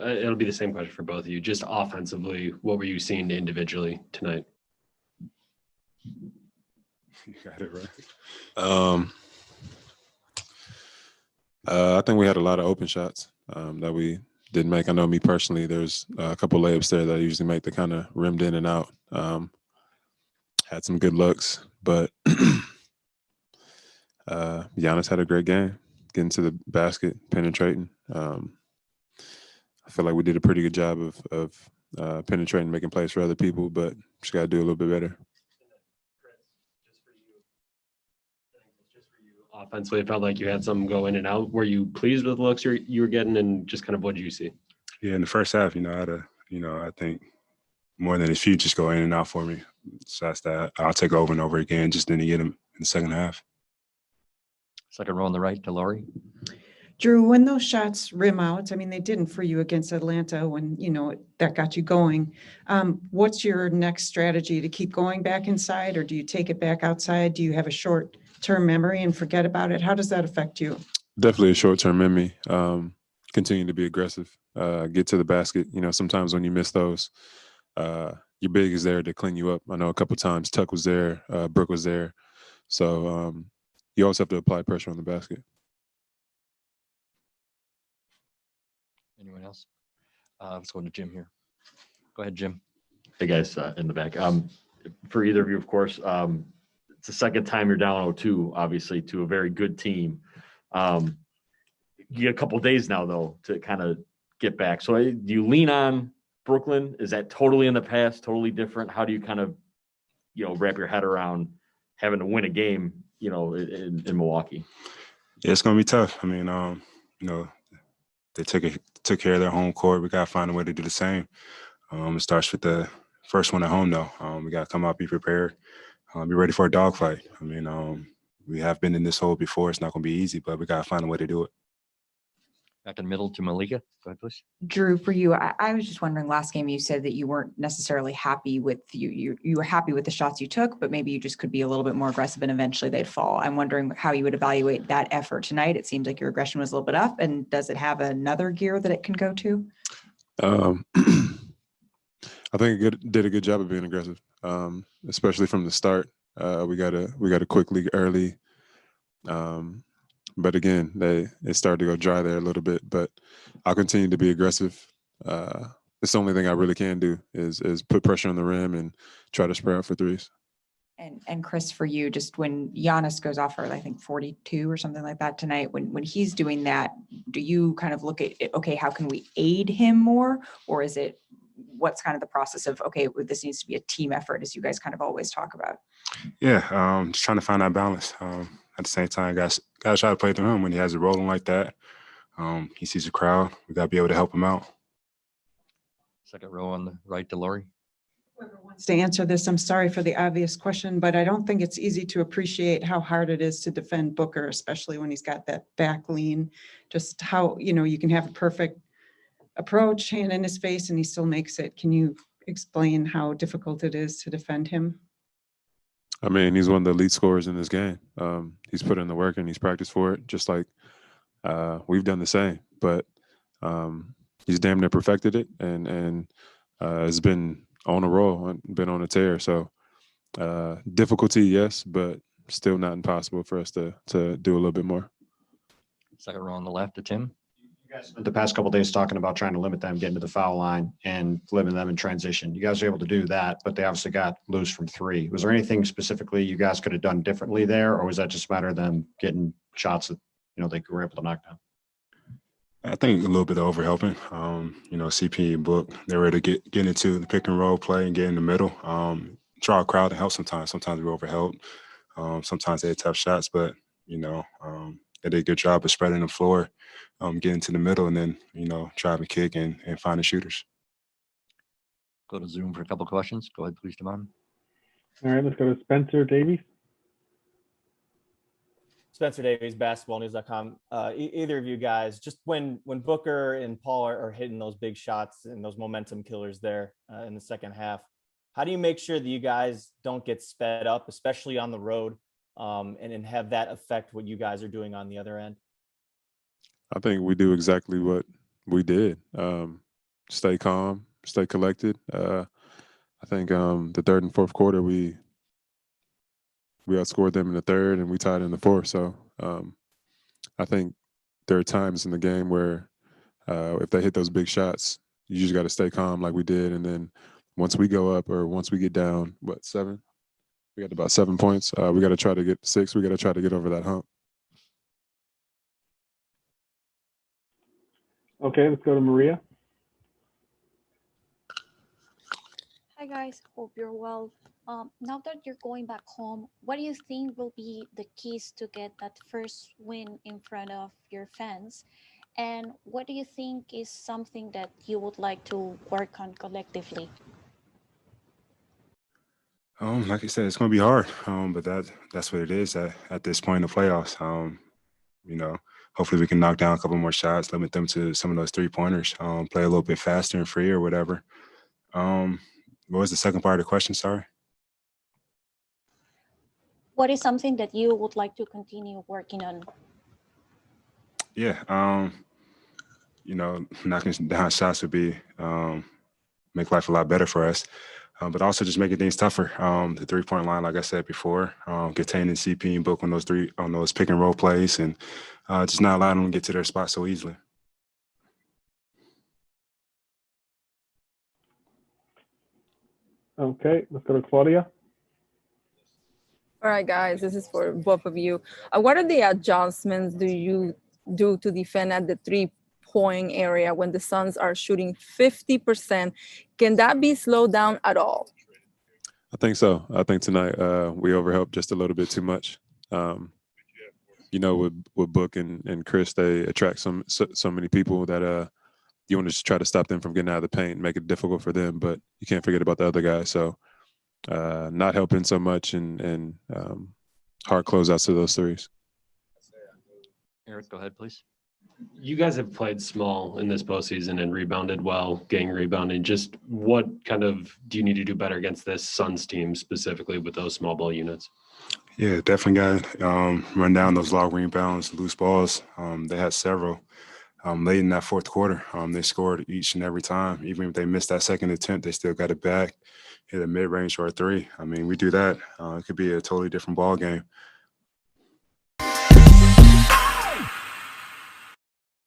it'll be the same question for both of you. Just offensively, what were you seeing individually tonight? You got it right. I think we had a lot of open shots that we didn't make. I know me personally, there's a couple layups there that I usually make that kind of rimmed in and out. Had some good looks, but Giannis had a great game, getting to the basket, penetrating. I feel like we did a pretty good job of penetrating, making plays for other people, but just got to do a little bit better. Offensively, it felt like you had some go in and out. Were you pleased with the looks you were getting, and just kind of what did you see? Yeah, in the first half, I had I think more than a few just go in and out for me. Shots that I'll take over and over again, just didn't get them in the second half. Second row on the right to Laurie. Jrue, when those shots rim out, I mean, they didn't for you against Atlanta when, that got you going. What's your next strategy to keep going back inside, or do you take it back outside? Do you have a short-term memory and forget about it? How does that affect you? Definitely a short-term memory. Continue to be aggressive. Get to the basket. Sometimes when you miss those, your big is there to clean you up. I know a couple times Tuck was there, Brooke was there. So you always have to apply pressure on the basket. Anyone else? Let's go to Jim here. Go ahead, Jim. Hey, guys, in the back. For either of you, of course, it's the second time you're down 0-2, obviously, to a very good team. You get a couple of days now, though, to kind of get back. So do you lean on Brooklyn? Is that totally in the past, totally different? How do you kind of, wrap your head around having to win a game, in Milwaukee? Yeah, it's going to be tough. I mean, they took care of their home court. We got to find a way to do the same. It starts with the first one at home, though. We got to come out, be prepared, be ready for a dogfight. I mean, we have been in this hole before. It's not going to be easy, but we got to find a way to do it. Back in the middle to Malika. Go ahead, please. Jrue, for you, I was just wondering, last game you said that you weren't necessarily happy with you were happy with the shots you took, but maybe you just could be a little bit more aggressive and eventually they'd fall. I'm wondering how you would evaluate that effort tonight. It seems like your aggression was a little bit up, and does it have another gear that it can go to? I think it did a good job of being aggressive, especially from the start. We got a quick lead early. But again, it started to go dry there a little bit. But I'll continue to be aggressive. It's the only thing I really can do is put pressure on the rim and try to spread out for threes. And Khris, for you, just when Giannis goes off for, I think, 42 or something like that tonight, when he's doing that, do you kind of look at, okay, how can we aid him more? Or is it, what's kind of the process of, okay, this needs to be a team effort, as you guys kind of always talk about? Yeah, just trying to find that balance. At the same time, guys try to play through him when he has it rolling like that. He sees the crowd. We got to be able to help him out. Second row on the right to Laurie. Whoever wants to answer this, I'm sorry for the obvious question, but I don't think it's easy to appreciate how hard it is to defend Booker, especially when he's got that back lean. Just how, you can have a perfect approach, hand in his face, and he still makes it. Can you explain how difficult it is to defend him? I mean, he's one of the lead scorers in this game. He's put in the work and he's practiced for it, just like we've done the same. But he's damn near perfected it and has been on a roll, been on a tear. So difficulty, yes, but still not impossible for us to do a little bit more. Second row on the left to Tim. You guys spent the past couple of days talking about trying to limit them getting to the foul line and limit them in transition. You guys were able to do that, but they obviously got loose from three. Was there anything specifically you guys could have done differently there, or was that just a matter of them getting shots that they were able to knock down? I think a little bit of overhelping. CP and Book, they were able to get into the pick and roll play and get in the middle. Draw a crowd to help sometimes. Sometimes we overhelp. Sometimes they had tough shots, but they did a good job of spreading the floor, getting to the middle, and then driving kick and finding shooters. Go to Zoom for a couple of questions. Go ahead, please, Damon. All right, let's go to Spencer Davies. Spencer Davies, basketballnews.com. Either of you guys, just when Booker and Paul are hitting those big shots and those momentum killers there in the second half, how do you make sure that you guys don't get sped up, especially on the road, and have that affect what you guys are doing on the other end? I think we do exactly what we did. stay calm, stay collected. I think the third and fourth quarter we outscored them in the third and we tied in the fourth. So I think there are times in the game where if they hit those big shots, you just got to stay calm like we did. And then once we go up or once we get down, 7? We got about 7 points. We got to try to get 6. We got to try to get over that hump. Okay, let's go to Maria. Hi guys, hope you're well. Now that you're going back home, what do you think will be the keys to get that first win in front of your fans? And what do you think is something that you would like to work on collectively? Like I said, it's going to be hard, but that's what it is at this point in the playoffs. You know, hopefully we can knock down a couple more shots, limit them to some of those 3-pointers, play a little bit faster and free or whatever. What was the second part of the question? Sorry. What is something that you would like to continue working on? Yeah, you know, knocking down shots would be make life a lot better for us. But also just making things tougher. The 3-point line, like I said before, containing CP and Book on those pick and roll plays, and just not allowing them to get to their spot so easily. Okay, let's go to Claudia. All right, guys, this is for both of you. What are the adjustments do you do to defend at the 3-point area when the Suns are shooting 50%? Can that be slowed down at all? I think so. I think tonight we overhelped just a little bit too much. You know, with Book and Khris, they attract so many people that you want to just try to stop them from getting out of the paint and make it difficult for them, but you can't forget about the other guys. So not helping so much and hard closeouts to those threes. Eric, go ahead, please. You guys have played small in this postseason and rebounded well, gang rebounding. Just what kind of do you need to do better against this Suns team specifically with those small ball units? Yeah, definitely got to run down those long rebounds, loose balls. They had several late in that fourth quarter. They scored each and every time. Even if they missed that second attempt, they still got it back, hit a mid-range or a 3. I mean, we do that. It could be a totally different ball game.